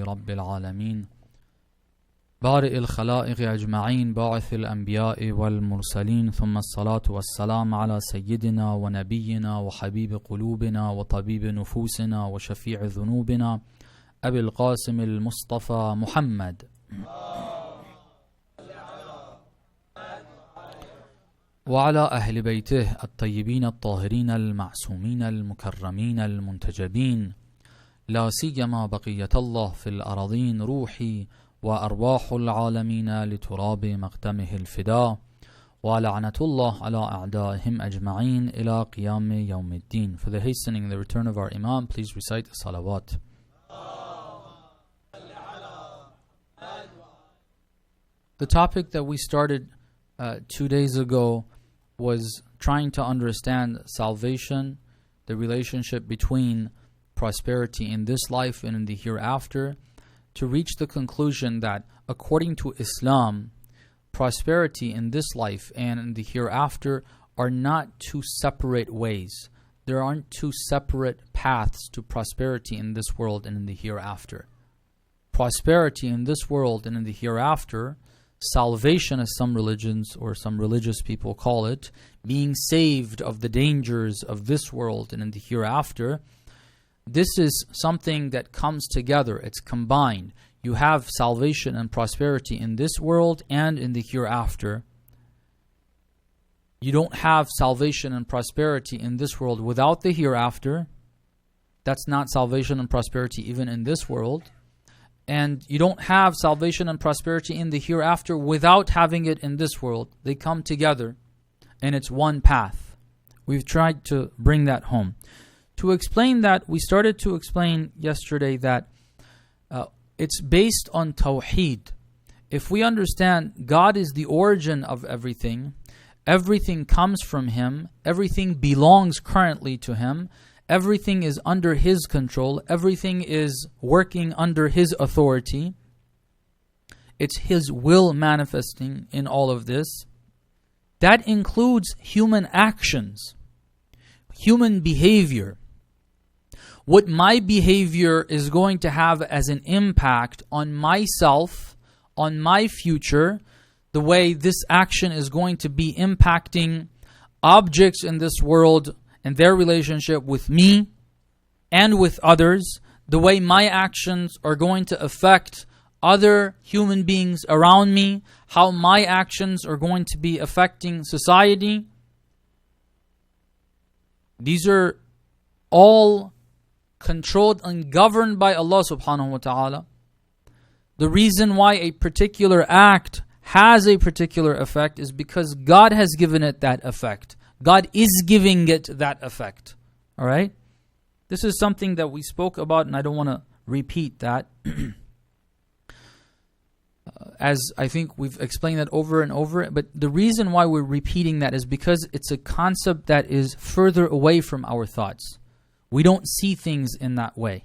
رب العالمين بارئ الخلائق أجمعين باعث الأنبياء والمرسلين ثم الصلاة والسلام على سيدنا ونبينا وحبيب قلوبنا وطبيب نفوسنا وشفيع ذنوبنا أبي القاسم المصطفى محمد وعلى أهل بيته الطيبين الطاهرين المعصومين المكرمين المنتجبين لا سيما بقية الله في الأراضين روحي وأرواح العالمين لتراب مقدمه الفداء ولعنة الله على أعدائهم أجمعين إلى قيام يوم الدين. For the hastening and the return of our Imam, please recite the salawat. The topic that we started 2 days ago was trying to understand salvation, the relationship between prosperity in this life and in the hereafter, to reach the conclusion that according to Islam, prosperity in this life and in the hereafter are not two separate ways. There aren't two separate paths to prosperity in this world and in the hereafter. Prosperity in this world and in the hereafter, salvation as some religions or some religious people call it, being saved of the dangers of this world and in the hereafter, this is something that comes together. It's combined. You have salvation and prosperity in this world and in the hereafter. You don't have salvation and prosperity in this world without the hereafter. That's not salvation and prosperity even in this world. And you don't have salvation and prosperity in the hereafter without having it in this world. They come together and it's one path. We've tried to bring that home. To explain that, we started to explain yesterday that it's based on tawheed. If we understand God is the origin of everything, everything comes from Him, everything belongs currently to Him, everything is under His control, everything is working under His authority, it's His will manifesting in all of this. That includes human actions, human behavior. What my behavior is going to have as an impact on myself, on my future, the way this action is going to be impacting objects in this world and their relationship with me and with others, the way my actions are going to affect other human beings around me, how my actions are going to be affecting society. These are all controlled and governed by Allah subhanahu wa ta'ala. The reason why a particular act has a particular effect is because God has given it that effect. God is giving it that effect. Alright? This is something that we spoke about and I don't want to repeat that. As I think we've explained that over and over. But the reason why we're repeating that is because it's a concept that is further away from our thoughts. We don't see things in that way.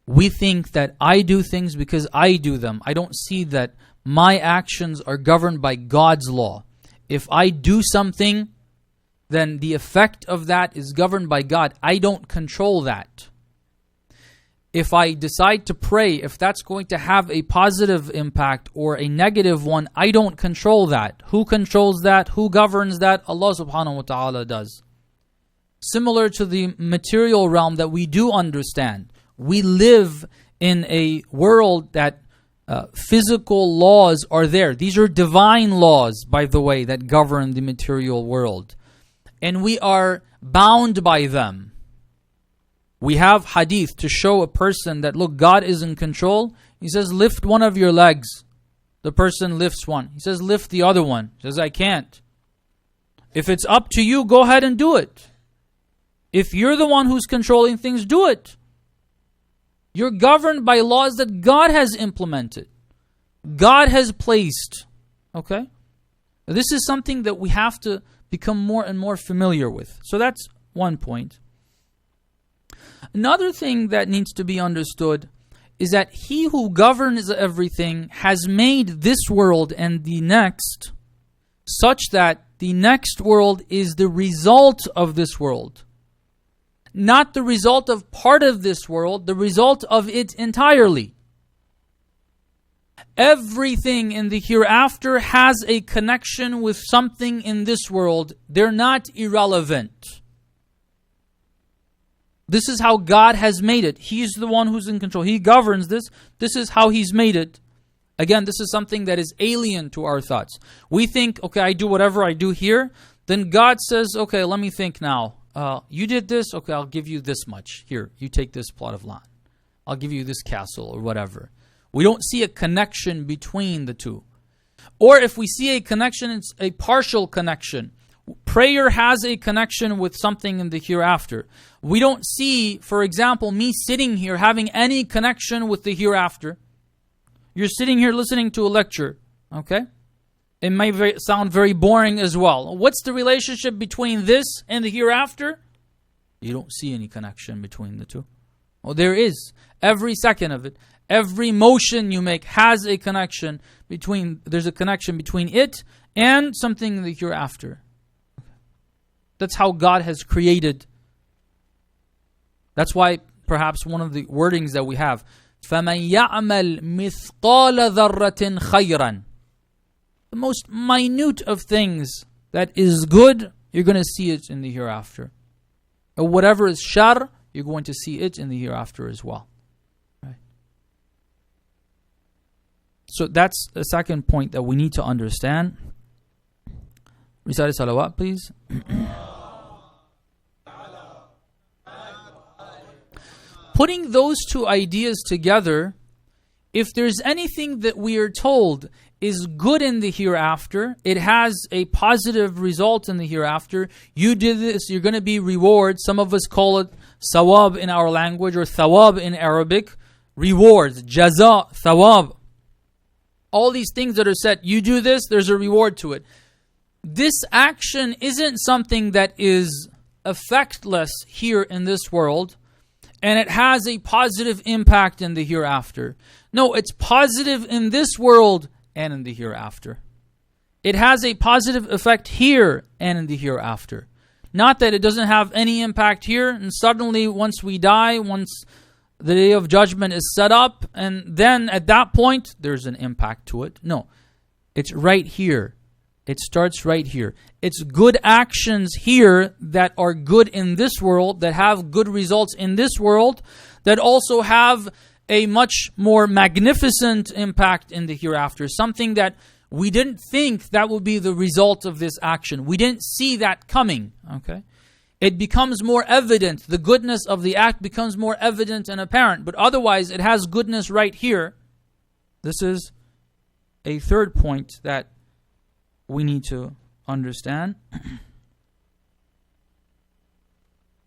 We think that I do things because I do them. I don't see that my actions are governed by God's law. If I do something, then the effect of that is governed by God. I don't control that. If I decide to pray, if that's going to have a positive impact or a negative one, I don't control that. Who controls that? Who governs that? Allah subhanahu wa ta'ala does. Similar to the material realm that we do understand. We live in a world that physical laws are there. These are divine laws, by the way, that govern the material world. And we are bound by them. We have hadith to show a person that, look, God is in control. He says, lift one of your legs. The person lifts one. He says, lift the other one. He says, I can't. If it's up to you, go ahead and do it. If you're the one who's controlling things, do it. You're governed by laws that God has implemented. God has placed. Okay? This is something that we have to become more and more familiar with. So that's one point. Another thing that needs to be understood is that He who governs everything has made this world and the next such that the next world is the result of this world. Not the result of part of this world, the result of it entirely. Everything in the hereafter has a connection with something in this world. They're not irrelevant. This is how God has made it. He's the one who's in control. He governs this. This is how He's made it. Again, this is something that is alien to our thoughts. We think, okay, I do whatever I do here. Then God says, okay, let me think now. You did this, okay, I'll give you this much. Here, you take this plot of land. I'll give you this castle or whatever. We don't see a connection between the two. Or if we see a connection, it's a partial connection. Prayer has a connection with something in the hereafter. We don't see, for example, me sitting here having any connection with the hereafter. You're sitting here listening to a lecture, okay? It may sound very boring as well. What's the relationship between this and the hereafter? You don't see any connection between the two. Well, there is. Every second of it, every motion you make has a connection between, there's a connection between it and something in the hereafter. That's how God has created. That's why perhaps one of the wordings that we have, فَمَنْ يَعْمَلْ مِثْقَالَ ذَرَّةٍ خَيْرًا. The most minute of things that is good, you're going to see it in the hereafter. Or whatever is shar, you're going to see it in the hereafter as well. Right. So that's the second point that we need to understand. Recite salawat, please. Putting those two ideas together, if there's anything that we are told is good in the hereafter, it has a positive result in the hereafter. You did this, you're going to be rewarded. Some of us call it sawab in our language, or thawab in Arabic. Rewards, jaza, thawab. All these things that are said, you do this, there's a reward to it. This action isn't something that is effectless here in this world, and it has a positive impact in the hereafter. No, it's positive in this world and in the hereafter. It has a positive effect here and in the hereafter. Not that it doesn't have any impact here, and suddenly once we die, once the day of judgment is set up, and then at that point, there's an impact to it. No, it's right here. It starts right here. It's good actions here that are good in this world, that have good results in this world, that also have a much more magnificent impact in the hereafter. Something that we didn't think that would be the result of this action. We didn't see that coming. Okay, it becomes more evident. The goodness of the act becomes more evident and apparent. But otherwise, it has goodness right here. This is a third point that we need to understand.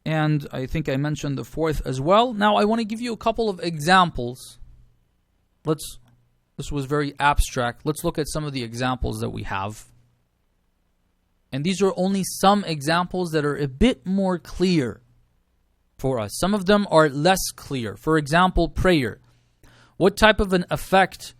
And I think I mentioned the fourth as well. Now I want to give you a couple of examples. This was very abstract. Let's look at some of the examples that we have. And these are only some examples that are a bit more clear for us. Some of them are less clear. For example, prayer. What type of an effect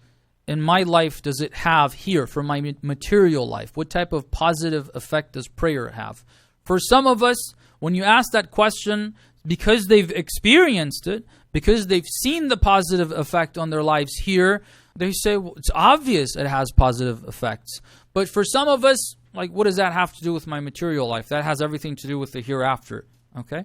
in my life does it have here for my material life? What type of positive effect does prayer have? For some of us, when you ask that question, because they've experienced it, because they've seen the positive effect on their lives here, they say, well, it's obvious it has positive effects. But for some of us, like, what does that have to do with my material life? That has everything to do with the hereafter. Okay?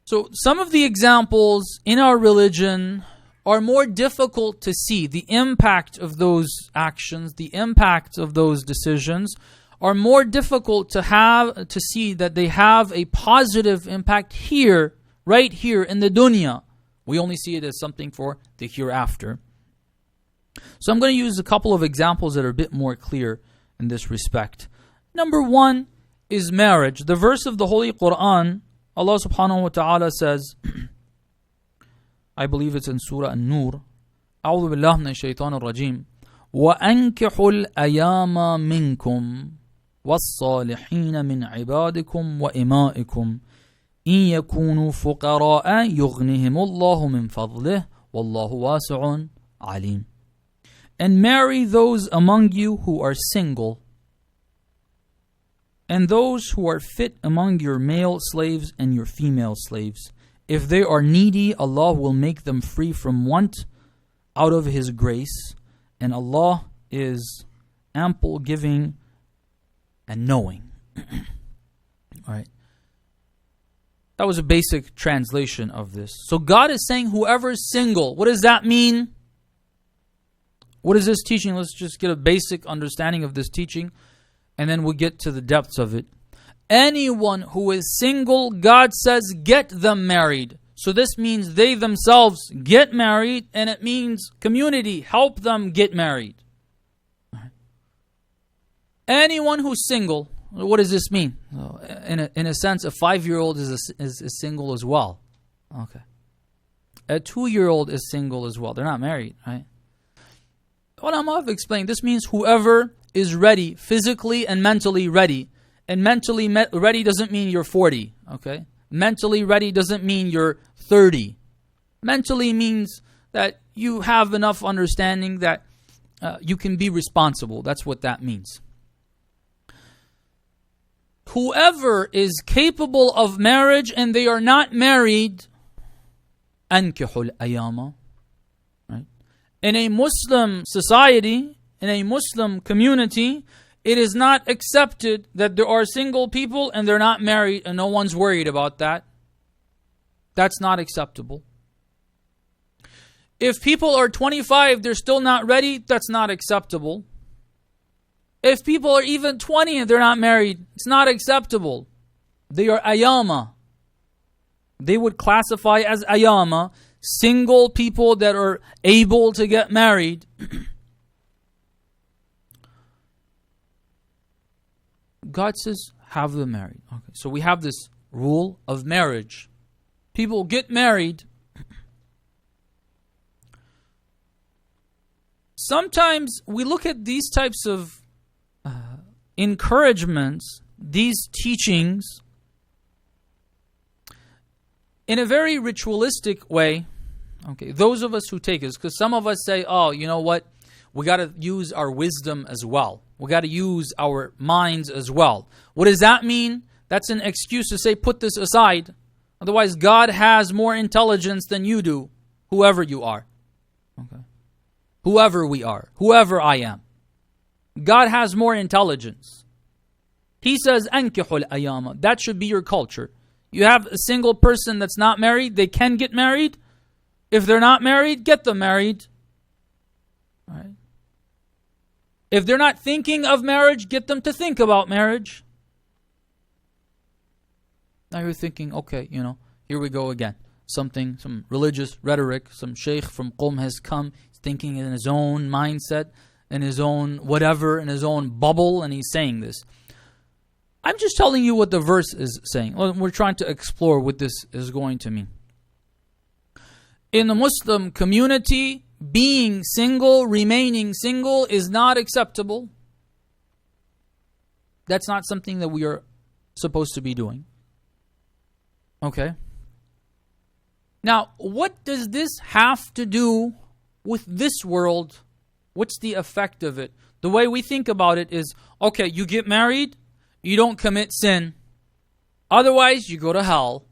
So some of the examples in our religion are more difficult to see. The impact of those actions, the impact of those decisions are more difficult to see that they have a positive impact here, right here in the dunya. We only see it as something for the hereafter. So I'm going to use a couple of examples that are a bit more clear in this respect. Number one is marriage. The verse of the Holy Quran, Allah subhanahu wa ta'ala says, I believe it's in Surah An-Nur, أعوذ بالله من الشيطان الرجيم وأنكحوا الأيام منكم والصالحين من عبادكم وإمائكم إن يكونوا فقراء يغنهم الله من فضله والله واسع عليم. And marry those among you who are single, and those who are fit among your male slaves and your female slaves. If they are needy, Allah will make them free from want out of His grace. And Allah is ample, giving, and knowing. Alright. That was a basic translation of this. So God is saying whoever is single. What does that mean? What is this teaching? Let's just get a basic understanding of this teaching, and then we'll get to the depths of it. Anyone who is single, God says, get them married. So this means they themselves get married, and it means community, help them get married. Anyone who's single, what does this mean? In a sense, a 5-year-old is single as well. Okay. A 2-year-old is single as well. They're not married, right? What I've explained, this means whoever is ready, physically and mentally ready. And mentally ready doesn't mean you're 40, okay? Mentally ready doesn't mean you're 30. Mentally means that you have enough understanding that you can be responsible. That's what that means. Whoever is capable of marriage and they are not married, أَنْكِحُ الْأَيَامَ. Right? In a Muslim society, in a Muslim community, it is not accepted that there are single people and they're not married and no one's worried about that. That's not acceptable. If people are 25, they're still not ready, that's not acceptable. If people are even 20 and they're not married, it's not acceptable. They are ayama. They would classify as ayama single people that are able to get married. God says, have them married. Okay, so we have this rule of marriage. People get married. Sometimes we look at these types of encouragements, these teachings, in a very ritualistic way. Okay, those of us who take this, because some of us say, oh, you know what? We got to use our wisdom as well. We got to use our minds as well. What does that mean? That's an excuse to say, put this aside. Otherwise, God has more intelligence than you do, whoever you are. Okay. Whoever we are, whoever I am. God has more intelligence. He says, أَنْكِحُ الْأَيَامَ. That should be your culture. You have a single person that's not married, they can get married. If they're not married, get them married. All right. If they're not thinking of marriage, get them to think about marriage. Now you're thinking, okay, here we go again. Some religious rhetoric, some Sheikh from Qom has come, he's thinking in his own mindset, in his own whatever, in his own bubble, and he's saying this. I'm just telling you what the verse is saying. We're trying to explore what this is going to mean. In the Muslim community, being single, remaining single is not acceptable. That's not something that we are supposed to be doing. Okay. Now, what does this have to do with this world? What's the effect of it? The way we think about it is, okay, you get married, you don't commit sin. Otherwise, you go to hell.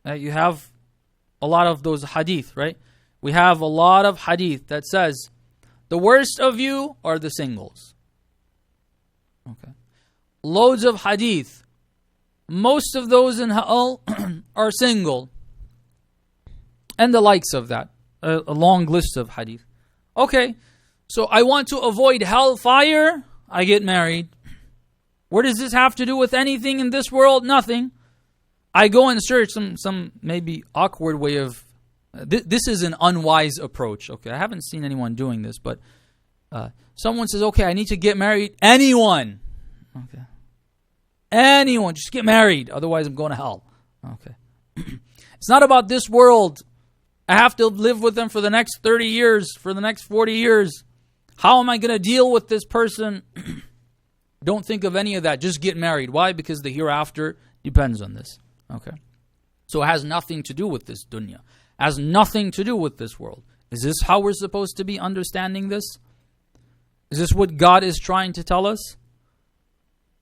You have a lot of those hadith, right? We have a lot of hadith that says, the worst of you are the singles. Okay. Loads of hadith. Most of those in hell are single. And the likes of that. A long list of hadith. Okay, so I want to avoid hellfire, I get married. Where does this have to do with anything in this world? Nothing. I go and search some maybe awkward way of... This is an unwise approach, okay? I haven't seen anyone doing this, but someone says, okay, I need to get married. Anyone. Okay. Anyone, just get married. Otherwise, I'm going to hell. Okay. It's not about this world. I have to live with them for the next 30 years, for the next 40 years. How am I going to deal with this person? Don't think of any of that. Just get married. Why? Because the hereafter depends on this. Okay. So it has nothing to do with this dunya. It has nothing to do with this world. Is this how we're supposed to be understanding this? Is this what God is trying to tell us?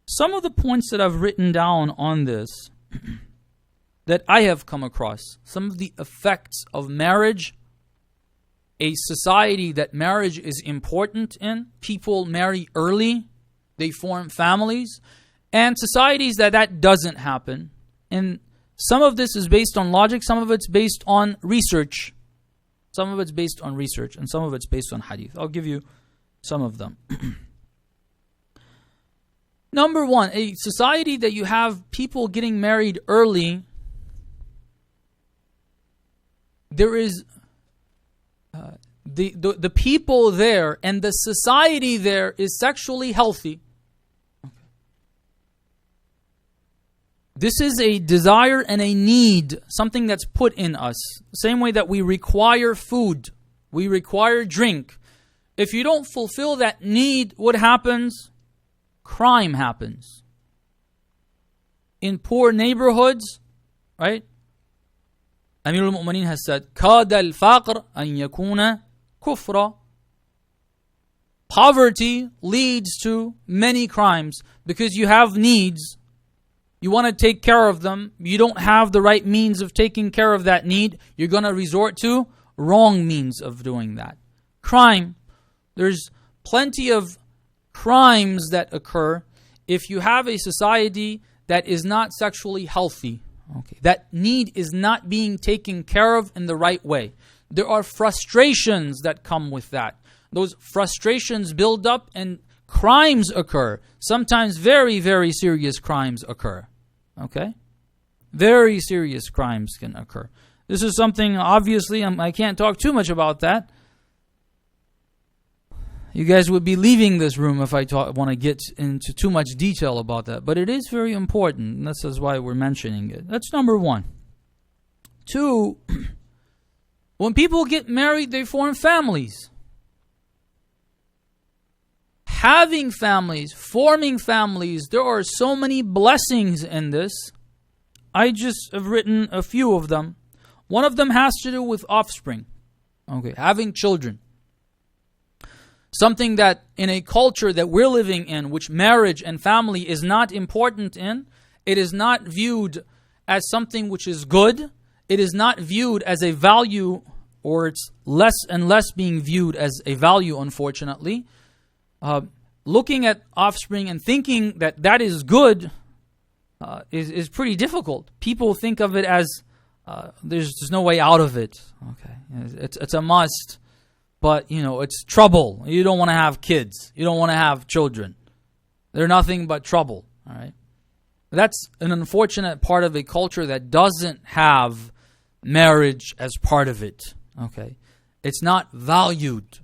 Some of the points that I've written down on this that I have come across, some of the effects of marriage a society that marriage is important in, people marry early, they form families, and societies that doesn't happen. And some of this is based on logic, some of it's based on research. Some of it's based on research, and some of it's based on hadith. I'll give you some of them. Number one, a society that you have people getting married early, there is the people there and the society there is sexually healthy. This is a desire and a need, something that's put in us. The same way that we require food, we require drink. If you don't fulfill that need, what happens? Crime happens. In poor neighborhoods, right? Amir al-Mu'mineen has said, كَادَ الْفَقْرَ أَنْ يَكُونَ كُفْرًا. Poverty leads to many crimes because you have needs. You want to take care of them. You don't have the right means of taking care of that need. You're going to resort to wrong means of doing that. Crime. There's plenty of crimes that occur if you have a society that is not sexually healthy. Okay, that need is not being taken care of in the right way. There are frustrations that come with that. Those frustrations build up and crimes occur. Sometimes very, very serious crimes occur. Okay? Very serious crimes can occur. This is something, obviously, I can't talk too much about that. You guys would be leaving this room if I want to get into too much detail about that. But it is very important, and this is why we're mentioning it. That's number one. Two, when people get married, they form families. Having families, forming families, there are so many blessings in this. I just have written a few of them. One of them has to do with offspring. Okay, having children. Something that in a culture that we're living in, which marriage and family is not important in, it is not viewed as something which is good. It is not viewed as a value, or it's less and less being viewed as a value, unfortunately. Looking at offspring and thinking that that is good is pretty difficult. People think of it as there's no way out of it. Okay, it's a must. But, it's trouble. You don't want to have kids. You don't want to have children. They're nothing but trouble. All right. That's an unfortunate part of a culture that doesn't have marriage as part of it. Okay. It's not valued.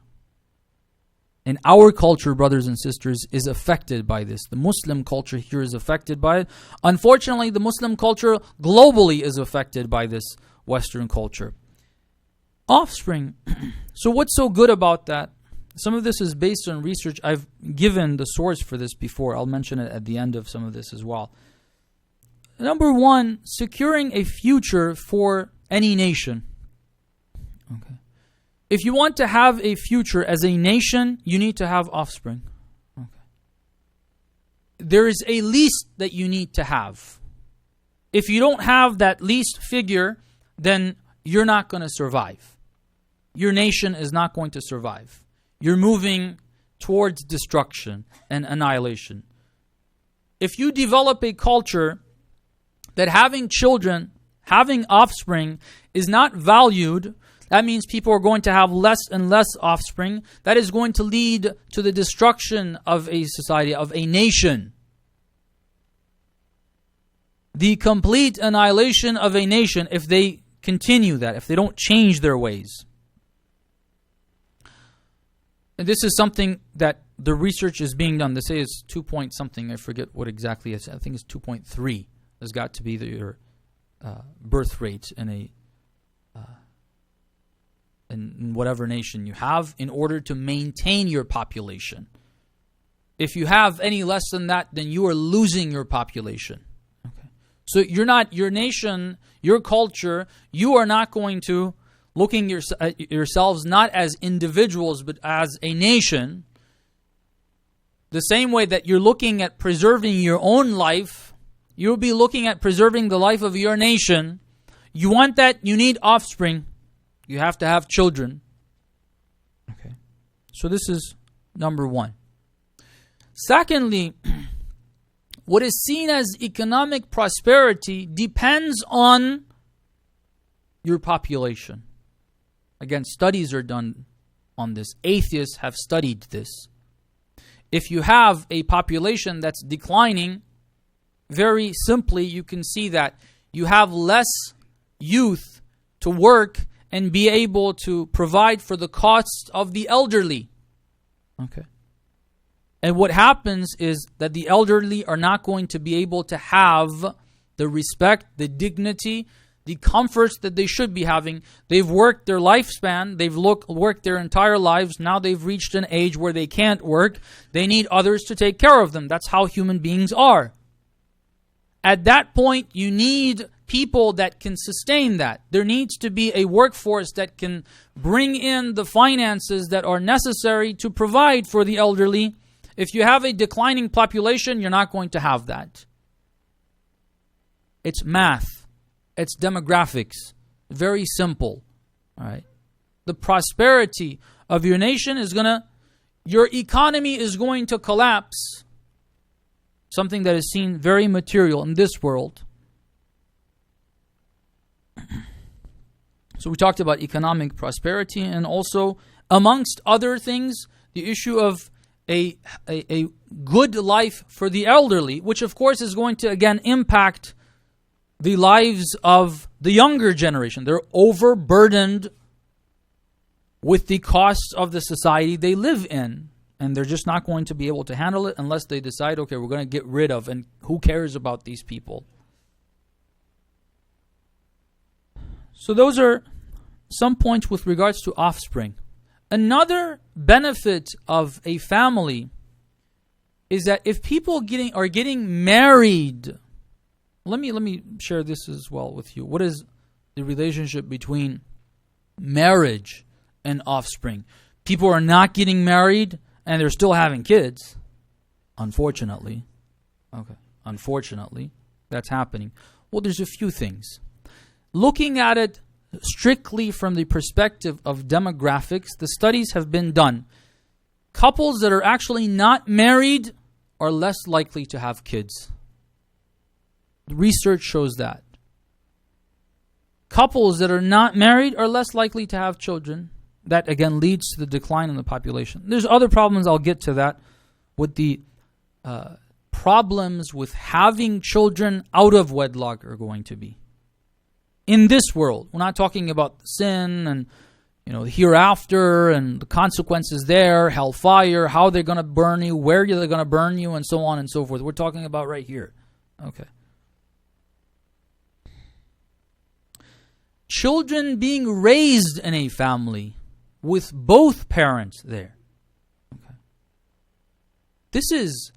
And our culture, brothers and sisters, is affected by this. The Muslim culture here is affected by it. Unfortunately, the Muslim culture globally is affected by this Western culture. Offspring. So what's so good about that? Some of this is based on research. I've given the source for this before. I'll mention it at the end of some of this as well. Number one, securing a future for any nation. Okay. If you want to have a future as a nation, you need to have offspring. Okay. There is a least that you need to have. If you don't have that least figure, then you're not going to survive. Your nation is not going to survive. You're moving towards destruction and annihilation. If you develop a culture that having children, having offspring is not valued, that means people are going to have less and less offspring. That is going to lead to the destruction of a society, of a nation. The complete annihilation of a nation if they continue that, if they don't change their ways. And this is something that the research is being done. They say it's 2 point something. I forget what exactly it is. I think it's 2.3. There's got to be your birth rate in whatever nation you have in order to maintain your population. If you have any less than that, then you are losing your population. Okay. So you're not, your nation, your culture, you are not going to looking at yourselves not as individuals but as a nation. The same way that you're looking at preserving your own life, you'll be looking at preserving the life of your nation. You want that, you need offspring. You have to have children. So this is number one. Secondly, what is seen as economic prosperity depends on your population. Again, studies are done on this. Atheists have studied this. If you have a population that's declining, very simply you can see that you have less youth to work and be able to provide for the costs of the elderly. Okay. And what happens is that the elderly are not going to be able to have the respect, the dignity, the comforts that they should be having. They've worked their lifespan. They've worked their entire lives. Now they've reached an age where they can't work. They need others to take care of them. That's how human beings are. At that point, you need people that can sustain that. There needs to be a workforce that can bring in the finances that are necessary to provide for the elderly. If you have a declining population, you're not going to have that. It's math. It's demographics. Very simple. All right. The prosperity of your nation your economy is going to collapse. Something that is seen very material in this world. So we talked about economic prosperity, and also, amongst other things, the issue of a good life for the elderly, which of course is going to again impact the lives of the younger generation. They're overburdened with the costs of the society they live in, and they're just not going to be able to handle it unless they decide, okay, we're going to get rid of, and who cares about these people? So those are some points with regards to offspring. Another benefit of a family is that if people are getting married, let me share this as well with you. What is the relationship between marriage and offspring? People are not getting married and they're still having kids. Unfortunately. Okay. Unfortunately, that's happening. Well, there's a few things. Looking at it strictly from the perspective of demographics, the studies have been done. Couples that are actually not married are less likely to have kids. The research shows that. Couples that are not married are less likely to have children. That again leads to the decline in the population. There's other problems, I'll get to that, with the problems with having children out of wedlock are going to be. In this world, we're not talking about sin and the hereafter and the consequences there, hellfire, how they're going to burn you, where they're going to burn you, and so on and so forth. We're talking about right here. Okay. Children being raised in a family with both parents there. Okay. This is,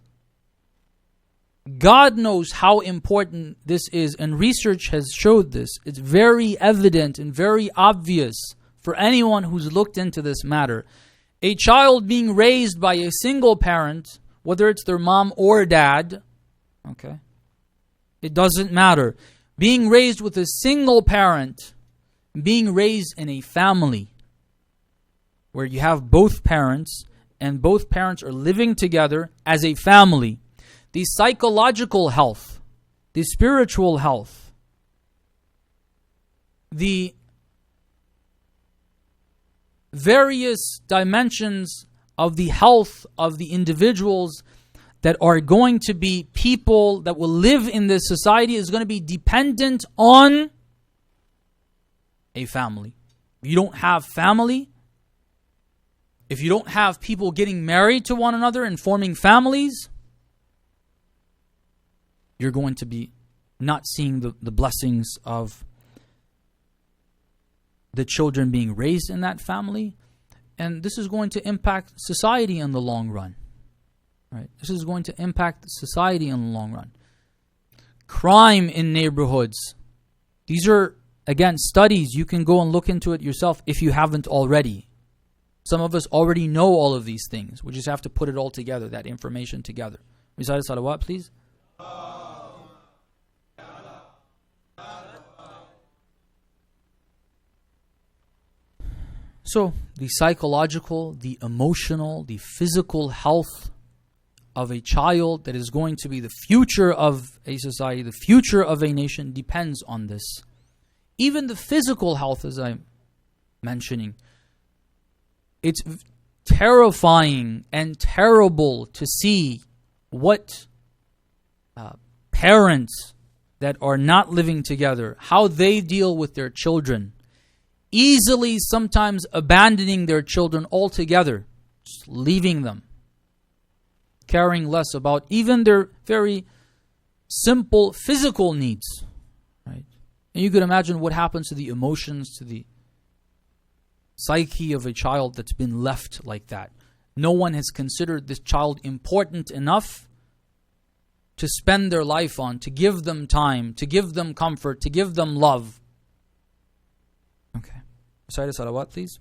God knows how important this is, and research has showed this. It's very evident and very obvious for anyone who's looked into this matter. A child being raised by a single parent, whether it's their mom or dad, okay, it doesn't matter. Being raised with a single parent, being raised in a family where you have both parents and both parents are living together as a family, the psychological health, the spiritual health, the various dimensions of the health of the individuals that are going to be people that will live in this society is going to be dependent on a family. If you don't have family, if you don't have people getting married to one another and forming families, you're going to be not seeing the blessings of the children being raised in that family. And this is going to impact society in the long run. Right? This is going to impact society in the long run. Crime in neighborhoods. These are, again, studies. You can go and look into it yourself if you haven't already. Some of us already know all of these things. We just have to put it all together, that information together. Recite salawat, please. So, the psychological, the emotional, the physical health of a child that is going to be the future of a society, the future of a nation, depends on this. Even the physical health, as I'm mentioning, it's terrifying and terrible to see what parents that are not living together, how they deal with their children, easily sometimes abandoning their children altogether, just leaving them, caring less about even their very simple physical needs, right? And you could imagine what happens to the emotions, to the psyche of a child that's been left like that. No one has considered this child important enough to spend their life on, to give them time, to give them comfort, to give them love. Okay. Recite a salawat, please.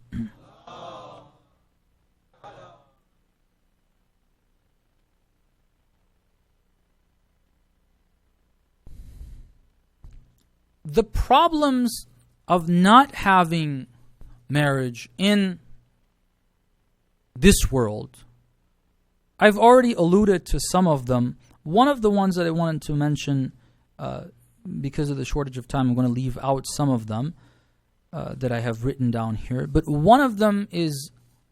The problems of not having marriage in this world, I've already alluded to some of them. One of the ones that I wanted to mention, because of the shortage of time, I'm going to leave out some of them that I have written down here. But one of them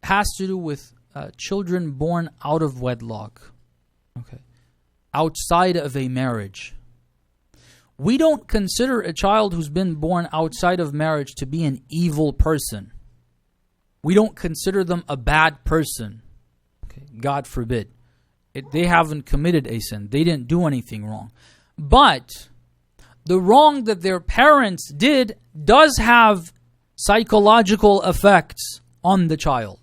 has to do with children born out of wedlock, okay, outside of a marriage. We don't consider a child who's been born outside of marriage to be an evil person. We don't consider them a bad person. Okay, God forbid. They haven't committed a sin. They didn't do anything wrong. But the wrong that their parents did does have psychological effects on the child.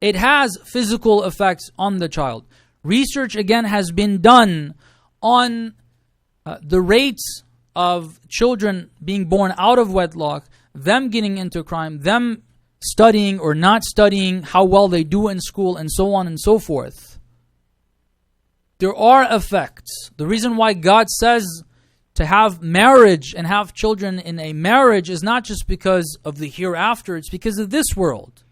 It has physical effects on the child. Research, again, has been done on the rates of children being born out of wedlock, them getting into crime, them studying or not studying, how well they do in school, and so on and so forth. There are effects. The reason why God says to have marriage and have children in a marriage is not just because of the hereafter, it's because of this world.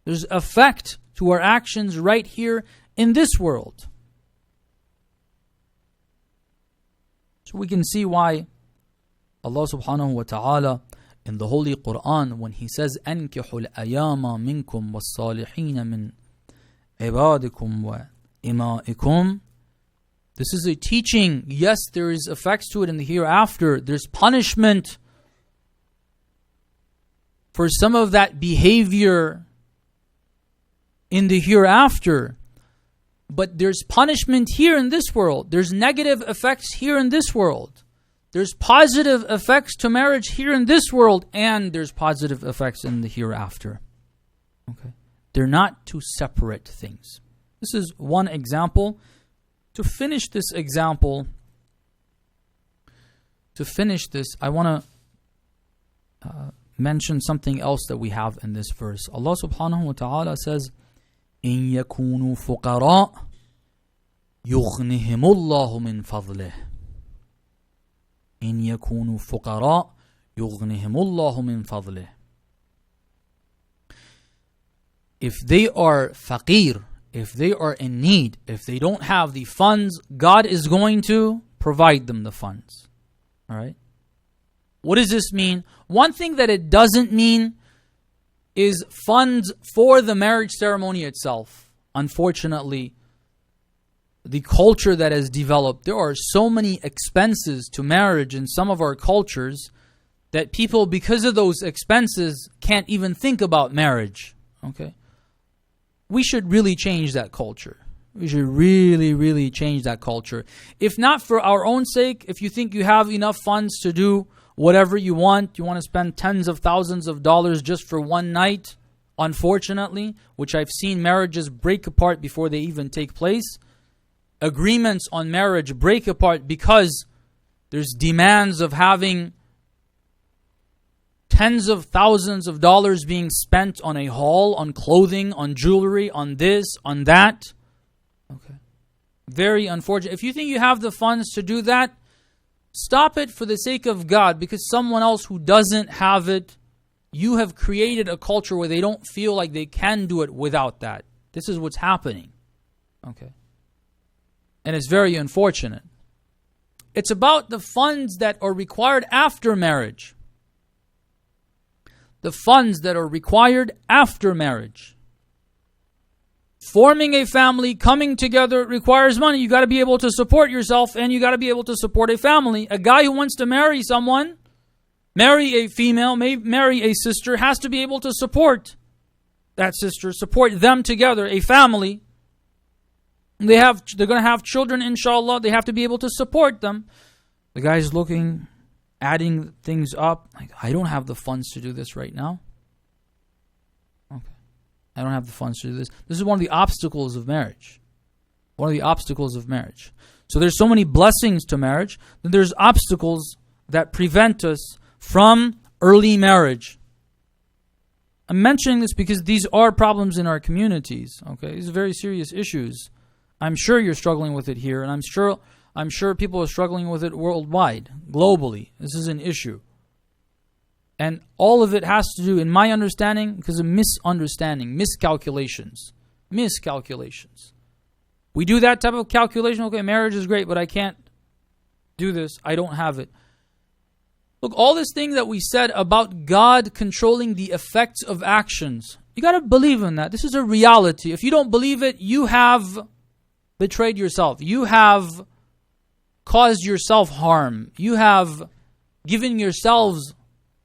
There's effect to our actions right here in this world. So we can see why Allah subhanahu wa ta'ala in the Holy Quran, when He says, أَنْكِحُ الْأَيَامَ مِنْكُمْ وَالصَّالِحِينَ مِنْ عِبَادِكُمْ وَإِمَائِكُمْ, this is a teaching. Yes, there is effects to it in the hereafter. There's punishment for some of that behavior in the hereafter. But there's punishment here in this world. There's negative effects here in this world. There's positive effects to marriage here in this world, and there's positive effects in the hereafter. Okay, they're not two separate things. This is one example. To finish this example, I want to mention something else that we have in this verse. Allah subhanahu wa ta'ala says, إِن يَكُونُوا فُقَرَاء يُغْنِهِمُ اللَّهُ مِنْ فَضْلِهِ إِن يَكُونُوا فُقَرَاء يُغْنِهِمُ اللَّهُ مِنْ فَضْلِهِ. If they are faqir, if they are in need, if they don't have the funds, God is going to provide them the funds. Alright? What does this mean? One thing that it doesn't mean is funds for the marriage ceremony itself. Unfortunately, the culture that has developed, there are so many expenses to marriage in some of our cultures that people, because of those expenses, can't even think about marriage. Okay? We should really change that culture. We should really, really change that culture. If not for our own sake, if you think you have enough funds to do whatever you want to spend tens of thousands of dollars just for one night, unfortunately, which I've seen marriages break apart before they even take place. Agreements on marriage break apart because there's demands of having tens of thousands of dollars being spent on a haul, on clothing, on jewelry, on this, on that. Okay. Very unfortunate. If you think you have the funds to do that, stop it for the sake of God, because someone else who doesn't have it you have created a culture where they don't feel like they can do it without that. This is what's happening. Okay. And it's very unfortunate. It's about the funds that are required after marriage. The funds that are required after marriage. Forming a family, coming together requires money. You got to be able to support yourself and you got to be able to support a family. A guy who wants to marry someone, marry a female, marry a sister, has to be able to support that sister, support them together, a family. They're going to have children, inshallah. They have to be able to support them. The guy's looking, adding things up. Like, I don't have the funds to do this right now. Okay. I don't have the funds to do this. This is one of the obstacles of marriage. One of the obstacles of marriage. So there's so many blessings to marriage, that there's obstacles that prevent us from early marriage. I'm mentioning this because these are problems in our communities. Okay, these are very serious issues. I'm sure you're struggling with it here, and I'm sure people are struggling with it worldwide, globally. This is an issue. And all of it has to do, in my understanding, because of misunderstanding, miscalculations. We do that type of calculation. Okay, marriage is great, but I can't do this. I don't have it. Look, all this thing that we said about God controlling the effects of actions, you got to believe in that. This is a reality. If you don't believe it, you have betrayed yourself. You have caused yourself harm. You have given yourselves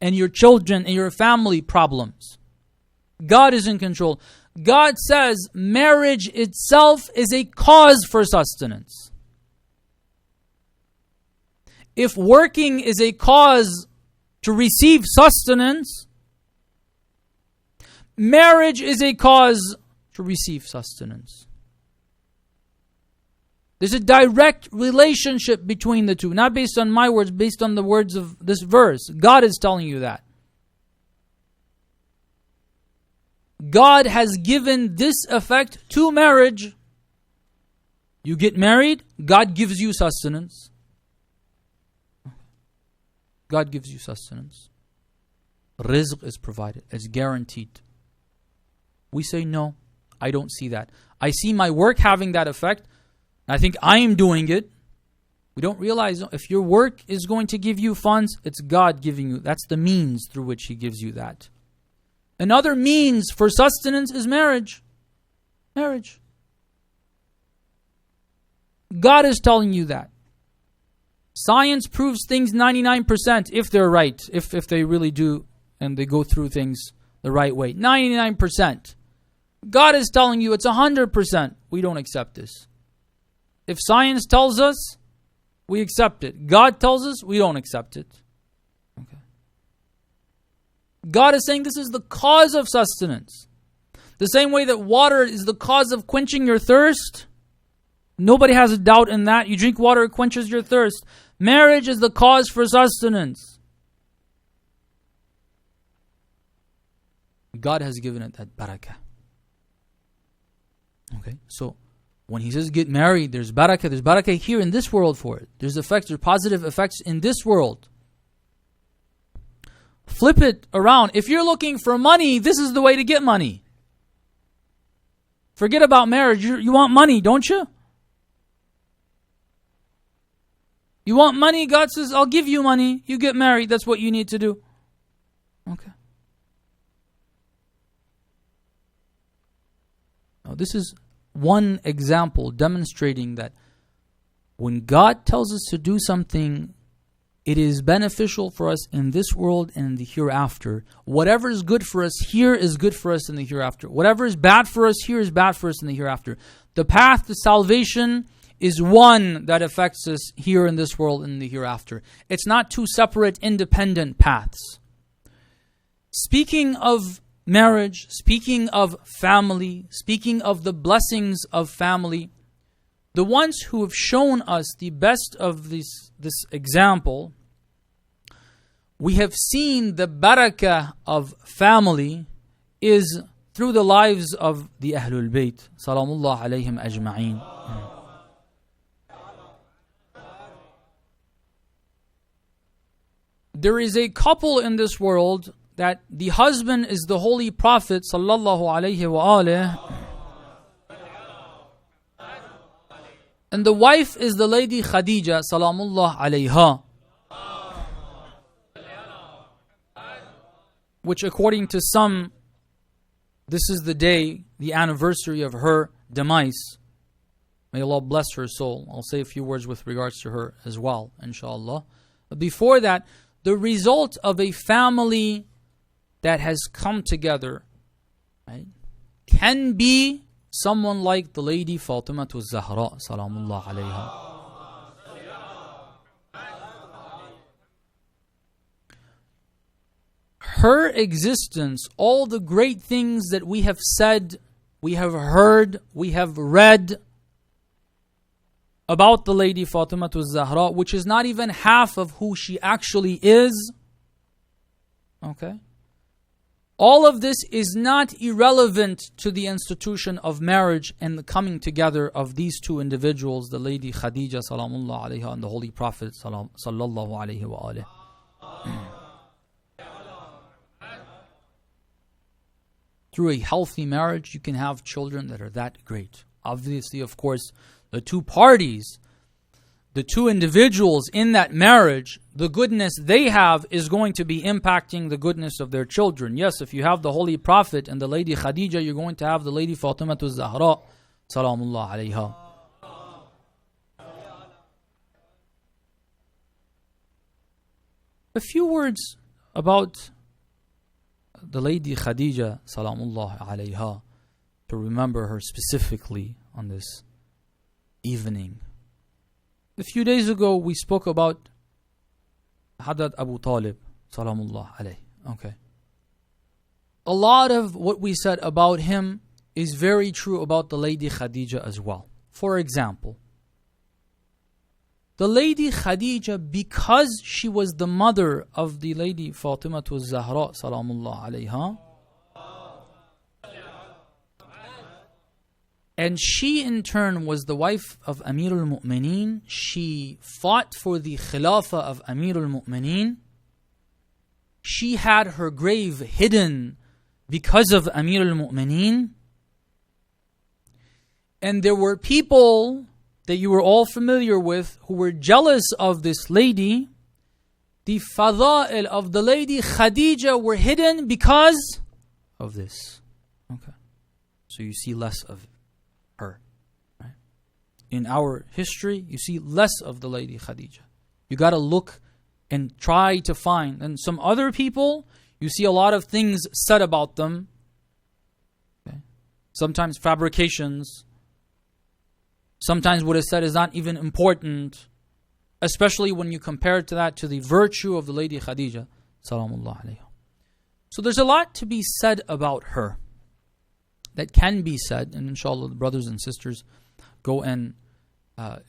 and your children and your family problems. God is in control. God says marriage itself is a cause for sustenance. If working is a cause to receive sustenance, marriage is a cause to receive sustenance. There's a direct relationship between the two, not based on my words, based on the words of this verse. God is telling you that. God has given this effect to marriage. You get married, God gives you sustenance. God gives you sustenance. Rizq is provided, it's guaranteed. We say, no, I don't see that. I see my work having that effect. I think I am doing it. We don't realize if your work is going to give you funds, it's God giving you. That's the means through which He gives you that. Another means for sustenance is marriage. Marriage. God is telling you that. Science proves things 99% if they're right. If they really do and they go through things the right way. 99%. God is telling you it's 100%. We don't accept this. If science tells us, we accept it. God tells us, we don't accept it. Okay. God is saying this is the cause of sustenance. The same way that water is the cause of quenching your thirst. Nobody has a doubt in that. You drink water, it quenches your thirst. Marriage is the cause for sustenance. God has given it that barakah. Okay, so when He says get married, there's barakah. There's barakah here in this world for it. There's effects, there's positive effects in this world. Flip it around. If you're looking for money, this is the way to get money. Forget about marriage. You want money, don't you? You want money? God says, I'll give you money. You get married. That's what you need to do. Okay. Now, this is one example demonstrating that when God tells us to do something, it is beneficial for us in this world and in the hereafter. Whatever is good for us here is good for us in the hereafter. Whatever is bad for us here is bad for us in the hereafter. The path to salvation is one that affects us here in this world and in the hereafter. It's not two separate independent paths. Speaking of marriage, speaking of family, speaking of the blessings of family, the ones who have shown us the best of this example, we have seen the barakah of family is through the lives of the Ahlul Bayt. Salamullah alayhim ajma'een. There is a couple in this world that the husband is the Holy Prophet sallallahu alaihi wa and the wife is the Lady Khadija salamullah alayha, which according to some, this is the day, the anniversary of her demise. May Allah bless her soul. I'll say a few words with regards to her as well, inshallah. But before that, the result of a family that has come together, right, can be someone like the Lady Fatimatu Zahra salamullah alayha. Her existence, all the great things that we have said, we have heard, we have read about the Lady Fatimatu Zahra, which is not even half of who she actually is. Okay? All of this is not irrelevant to the institution of marriage and the coming together of these two individuals, the Lady Khadija salamullah alayha and the Holy Prophet sallallahu alayhi wa alihi. Through a healthy marriage, you can have children that are that great. Obviously, of course, the two parties, the two individuals in that marriage, the goodness they have is going to be impacting the goodness of their children. Yes, if you have the Holy Prophet and the Lady Khadija, you're going to have the Lady Fatimatu Zahra, salamullah alayha. A few words about the Lady Khadija, salamullah alayha, to remember her specifically on this evening. A few days ago, we spoke about Hadrat Abu Talib, salamullah alayh. Okay. A lot of what we said about him is very true about the Lady Khadija as well. For example, the Lady Khadija, because she was the mother of the Lady Fatimatu Zahra, salamullah alayha, and she in turn was the wife of Amir al-Mu'mineen. She fought for the Khilafah of Amir al-Mu'mineen. She had her grave hidden because of Amir al-Mu'mineen. And there were people that you were all familiar with who were jealous of this lady. The fada'il of the Lady Khadija were hidden because of this. Okay. So you see less of her. Right? In our history, you see less of the Lady Khadija. You got to look and try to find. And some other people, you see a lot of things said about them. Okay? Sometimes fabrications. Sometimes what is said is not even important, especially when you compare to that to the virtue of the Lady Khadija, salamullah alayha. So there's a lot to be said about her that can be said, and inshallah the brothers and sisters go and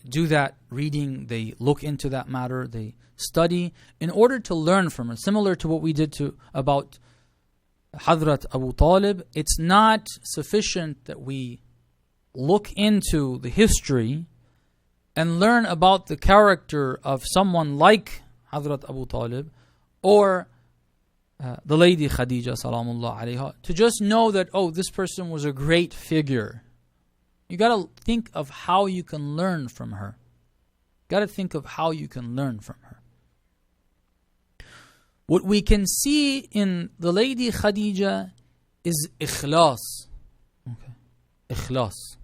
do that reading, they look into that matter, they study in order to learn from her. Similar to what we did about Hadrat Abu Talib, it's not sufficient that we look into the history and learn about the character of someone like Hadrat Abu Talib or the Lady Khadija salamullah alayha to just know that, oh, this person was a great figure. You got to think of how you can learn from her. Got to think of how you can learn from her. What we can see in the Lady Khadija is ikhlas. Okay. Ikhlas.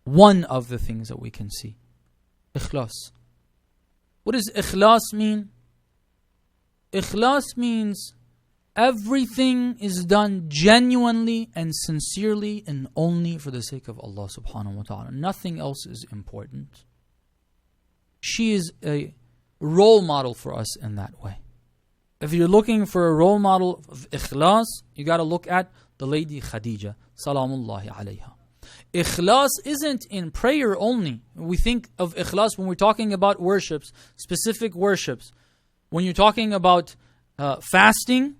One of the things that we can see. Ikhlas. What does ikhlas mean? Ikhlas means everything is done genuinely and sincerely and only for the sake of Allah subhanahu wa ta'ala. Nothing else is important. She is a role model for us in that way. If you're looking for a role model of ikhlas, you got to look at the Lady Khadija, salamullahi alayha. Ikhlas isn't in prayer only. We think of ikhlas when we're talking about worships, specific worships. When you're talking about fasting,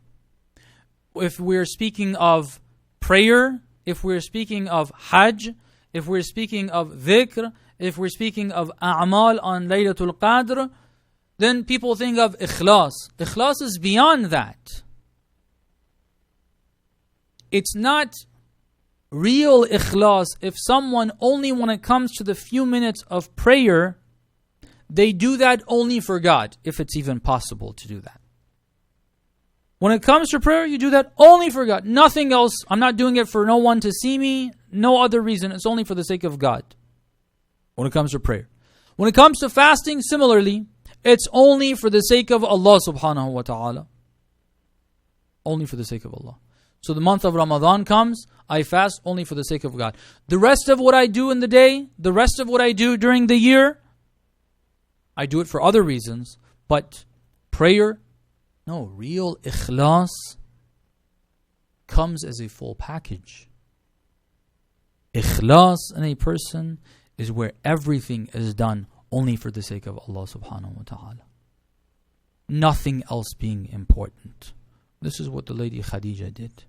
if we're speaking of prayer, if we're speaking of hajj, if we're speaking of dhikr, if we're speaking of a'mal on Laylatul Qadr, then people think of ikhlas. Ikhlas is beyond that. It's not real ikhlas if someone only when it comes to the few minutes of prayer, they do that only for God, if it's even possible to do that. When it comes to prayer, you do that only for God. Nothing else. I'm not doing it for no one to see me. No other reason. It's only for the sake of God. When it comes to prayer. When it comes to fasting, similarly, it's only for the sake of Allah subhanahu wa ta'ala. Only for the sake of Allah. So the month of Ramadan comes, I fast only for the sake of God. The rest of what I do in the day, the rest of what I do during the year, I do it for other reasons. But prayer, no, real ikhlas comes as a full package. Ikhlas in a person is where everything is done only for the sake of Allah subhanahu wa ta'ala. Nothing else being important. This is what the lady Khadija did.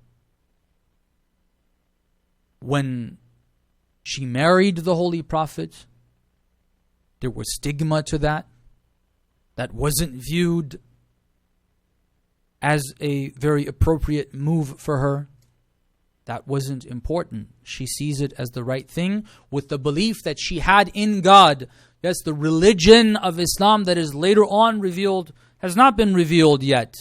When she married the Holy Prophet, there was stigma to that. That wasn't viewed as a very appropriate move for her. That wasn't important. She sees it as the right thing with the belief that she had in God. Yes, the religion of Islam that is later on revealed has not been revealed yet.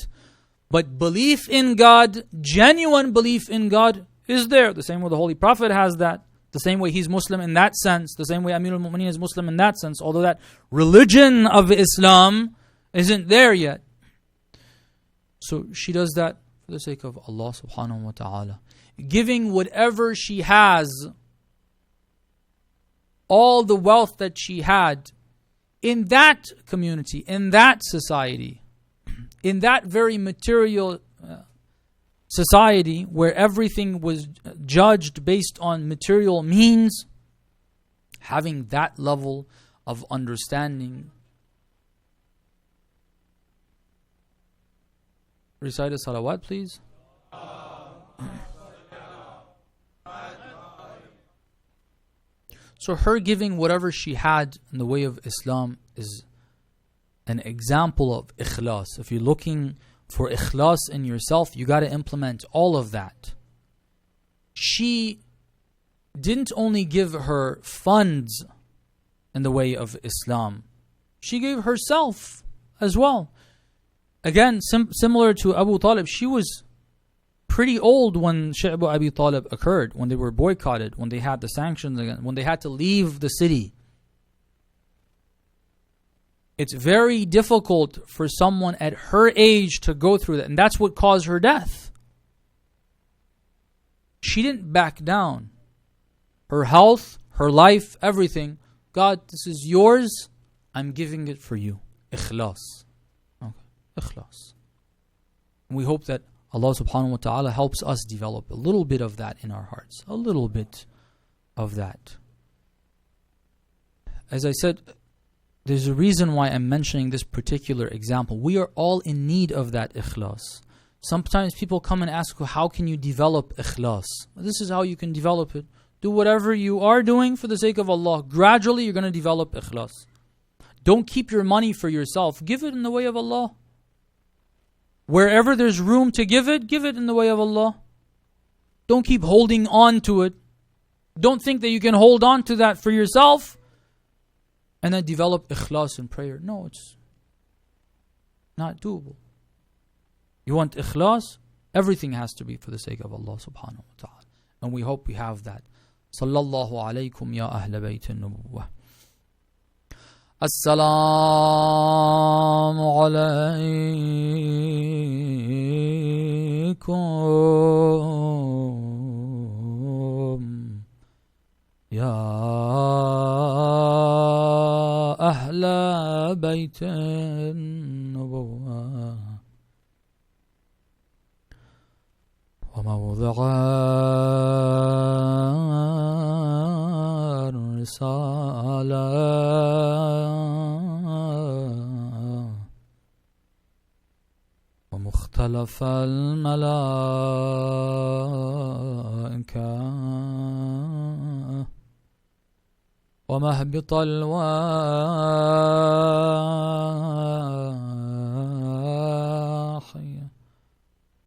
But belief in God, genuine belief in God is there. The same way the Holy Prophet has that. The same way he's Muslim in that sense. The same way Amir al-Mu'mineen is Muslim in that sense. Although that religion of Islam isn't there yet. So she does that for the sake of Allah subhanahu wa ta'ala. Giving whatever she has, all the wealth that she had, in that community, in that society, in that very material society where everything was judged based on material means, having that level of understanding. Recite a salawat, please. So her giving whatever she had in the way of Islam is an example of ikhlas. If you're looking for ikhlas in yourself, you got to implement all of that. She didn't only give her funds in the way of Islam. She gave herself as well. Again, similar to Abu Talib, she was pretty old when Shi'b Abi Talib occurred, when they were boycotted, when they had the sanctions again, when they had to leave the city. It's very difficult for someone at her age to go through that, and that's what caused her death. She didn't back down. Her health, her life, everything. God, this is yours. I'm giving it for you. Ikhlas. Okay. Ikhlas. And we hope that Allah subhanahu wa ta'ala helps us develop a little bit of that in our hearts. A little bit of that. As I said, there's a reason why I'm mentioning this particular example. We are all in need of that ikhlas. Sometimes people come and ask, how can you develop ikhlas? This is how you can develop it. Do whatever you are doing for the sake of Allah. Gradually you're going to develop ikhlas. Don't keep your money for yourself. Give it in the way of Allah. Wherever there's room to give it in the way of Allah. Don't keep holding on to it. Don't think that you can hold on to that for yourself and then develop ikhlas in prayer. No, it's not doable. You want ikhlas? Everything has to be for the sake of Allah subhanahu wa ta'ala. And we hope we have that. Sallallahu alaykum ya ahla bayt an-nubuwwah. Assalamu alaykum ya ahla bayt an-nubuwwah. وموضع الرسالة ومختلف الملائكة ومهبط الوحي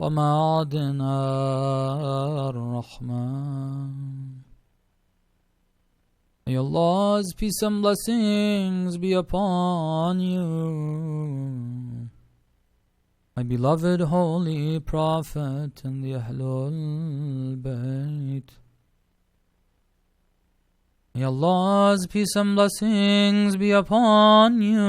صمادنا الرحمن. May Allah's peace and blessings be upon you, my beloved Holy Prophet, and the Ahlul Bayt. May Allah's peace and blessings be upon you.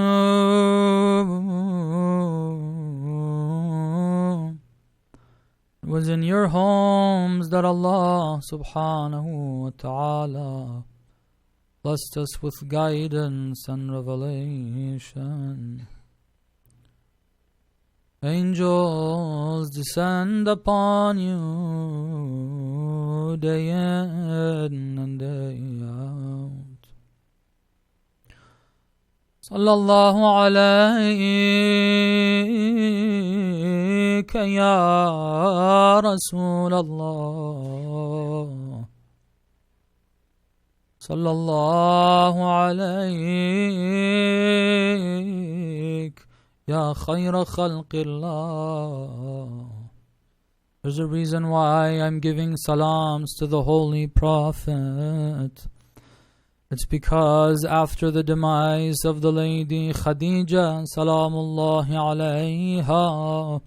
It was in your homes that Allah subhanahu wa ta'ala blessed us with guidance and revelation. Angels descend upon you day in and day out. Sallallahu alayka ya Rasulallah. Sallallahu alayk Ya khayra khalqillah. There's a reason why I'm giving salams to the Holy Prophet. It's because after the demise of the lady Khadija, salamullahi alayha,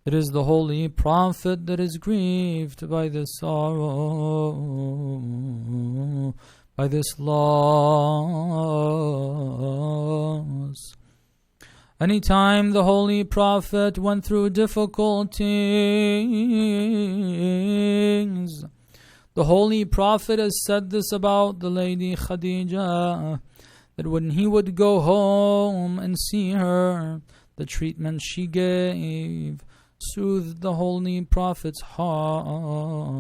it is the Holy Prophet that is grieved by this sorrow, by this loss. Anytime the Holy Prophet went through difficulties, the Holy Prophet has said this about the lady Khadija, that when he would go home and see her, the treatment she gave soothed the Holy Prophet's heart.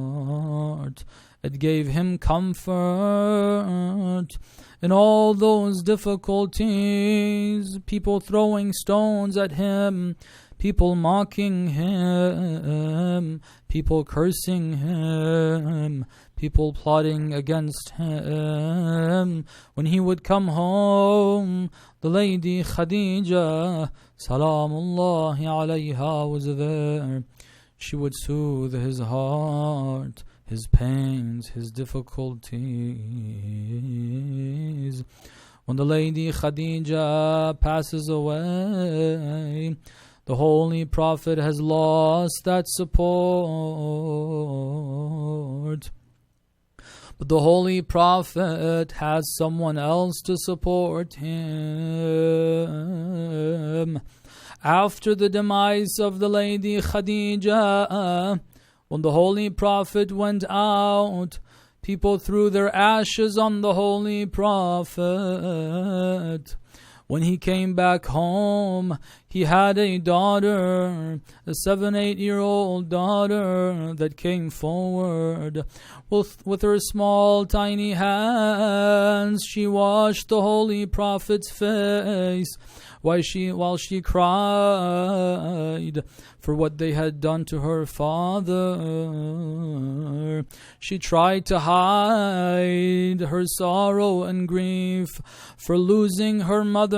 It gave him comfort in all those difficulties, people throwing stones at him, people mocking him, people cursing him, people plotting against him. When he would come home, the lady Khadija, salamullahi alayha, was there. She would soothe his heart, his pains, his difficulties. When the lady Khadija passes away, the Holy Prophet has lost that support. But the Holy Prophet has someone else to support him. After the demise of the lady Khadija, when the Holy Prophet went out, people threw their ashes on the Holy Prophet. When he came back home, he had a daughter, a 7-8-year-old daughter that came forward. With her small, tiny hands, she washed the Holy Prophet's face while she cried for what they had done to her father. She tried to hide her sorrow and grief for losing her mother.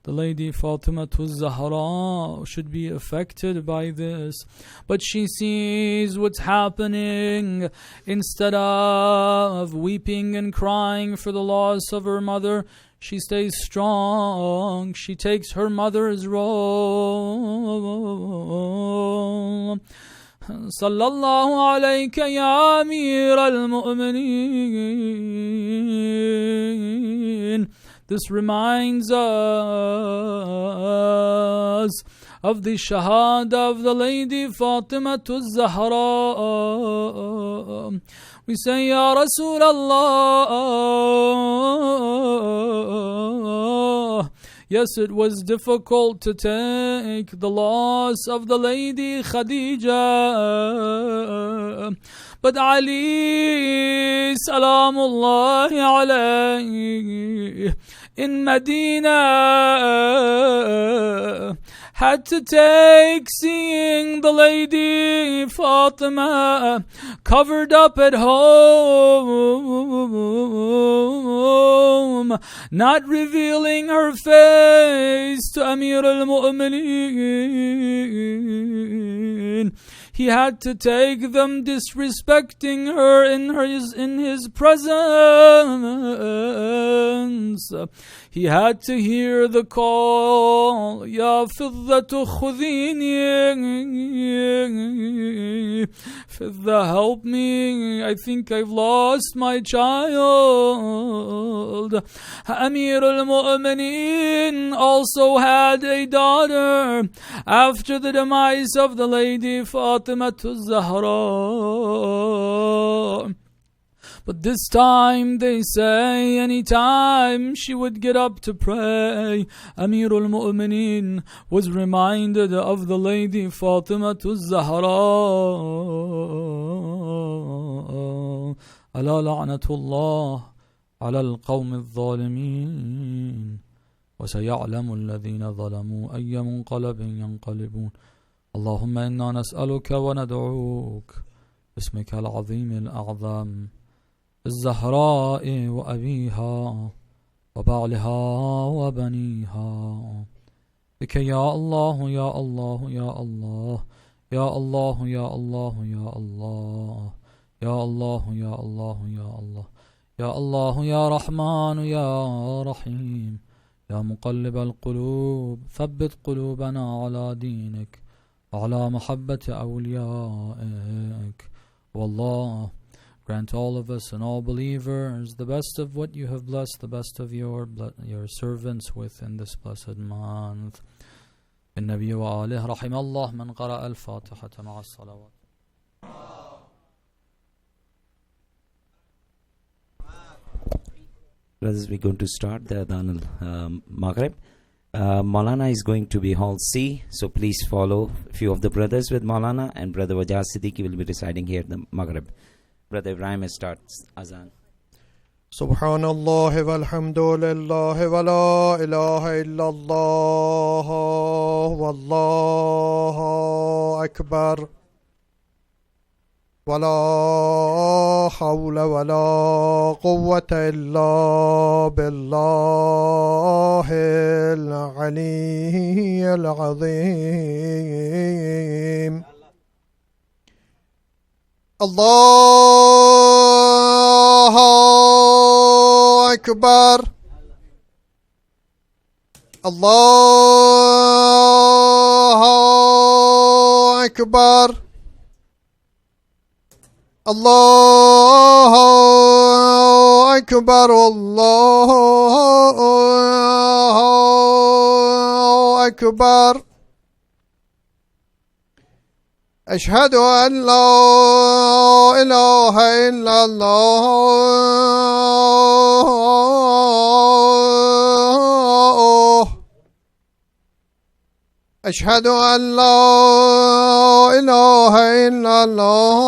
The lady Fatimatu Zahra should be affected by this, but she sees what's happening. Instead of weeping and crying for the loss of her mother, she stays strong. She takes her mother's role. Sallallahu alayka ya Amir al-Mu'mineen. This reminds us of the shahada of the lady Fatimatu Zahra. We say, Ya Rasulullah. Yes, it was difficult to take the loss of the lady Khadija, but Ali salamullahi alayhi in Medina had to take seeing the lady Fatima covered up at home, not revealing her face to Amir al-Mu'mineen. He had to take them disrespecting her in his presence. He had to hear the call, Ya Fiddatu khudini. Fidda, help me, I think I've lost my child. Amir al-Mu'mineen also had a daughter after the demise of the lady Fatima Zahra. But this time they say anytime she would get up to pray, Amir al-Mu'mineen was reminded of the lady Fatima Zahra. Ala la'natullah ala al-qawm al-zalimin. وسيعلم الذين ظلموا أي منقلب ينقلبون. اللهم إنا نسألك وندعوك باسمك العظيم الأعظم الزهراء وأبيها وبعلها وبنيها بك يا الله يا الله يا الله يا الله يا الله يا الله يا الله يا الله يا الله يا الله يا رحمن يا رحيم يا مقلب القلوب ثبت قلوبنا على دينك وعلى محبة أوليائك. والله, grant all of us and all believers the best of what you have blessed the best of your servants with in this blessed month. النبي وآله رحم الله من قرأ الفاتحة مع الصلوات. Brothers, we're going to start the Adhan al-Maghrib. Maulana is going to be Hall C, so please follow a few of the brothers with Maulana, and Brother Wajah Siddiqui will be reciting here the Maghrib. Brother Ibrahim starts Azan. Subhanallah walhamdulillah wa la ilaha illallah wallahu akbar wa la hawla wa la quwwata illa billahil aliyyil azim. Allahu Akbar. Allahu Akbar. Allahu Akbar. Allahu Akbar. أشهد أن لا إله إلا الله. أشهد أن لا إله إلا الله.